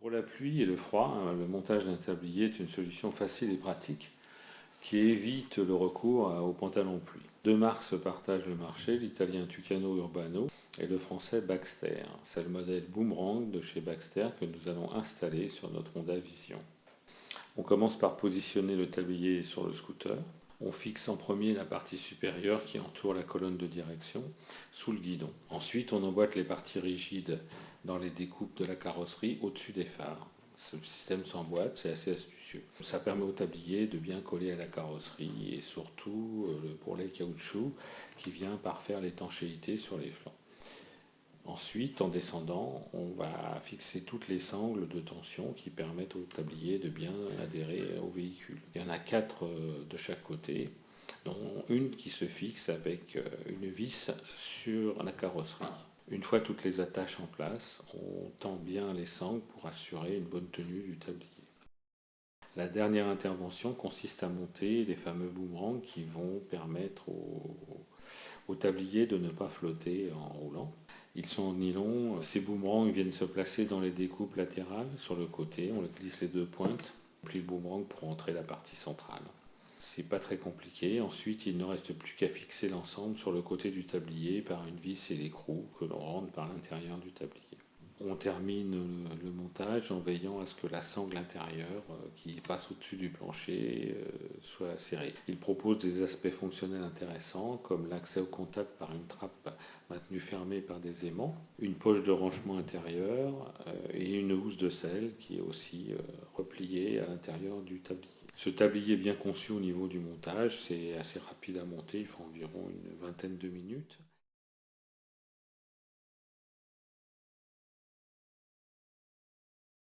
Pour la pluie et le froid, le montage d'un tablier est une solution facile et pratique qui évite le recours aux pantalons pluie. Deux marques se partagent le marché, l'italien Tucano Urbano et le français Baxter. C'est le modèle Boomerang de chez Baxter que nous allons installer sur notre Honda Vision. On commence par positionner le tablier sur le scooter. On fixe en premier la partie supérieure qui entoure la colonne de direction sous le guidon. Ensuite, on emboîte les parties rigides dans les découpes de la carrosserie au-dessus des phares. Ce système s'emboîte, c'est assez astucieux. Ça permet au tablier de bien coller à la carrosserie et surtout le bourrelet caoutchouc qui vient parfaire l'étanchéité sur les flancs. Ensuite, en descendant, on va fixer toutes les sangles de tension qui permettent au tablier de bien adhérer au véhicule. Il y en a 4 de chaque côté, dont une qui se fixe avec une vis sur la carrosserie. Une fois toutes les attaches en place, on tend bien les sangles pour assurer une bonne tenue du tablier. La dernière intervention consiste à monter les fameux boomerangs qui vont permettre au tablier de ne pas flotter en roulant. Ils sont en nylon. Ces boomerangs viennent se placer dans les découpes latérales sur le côté. On glisse les deux pointes, puis le boomerang pour entrer la partie centrale. C'est pas très compliqué. Ensuite, il ne reste plus qu'à fixer l'ensemble sur le côté du tablier par une vis et l'écrou que l'on rentre par l'intérieur du tablier. On termine le montage en veillant à ce que la sangle intérieure qui passe au-dessus du plancher soit serrée. Il propose des aspects fonctionnels intéressants comme l'accès au contact par une trappe maintenue fermée par des aimants, une poche de rangement intérieur et une housse de selle qui est aussi repliée à l'intérieur du tablier. Ce tablier est bien conçu au niveau du montage, c'est assez rapide à monter, il faut environ une vingtaine de minutes.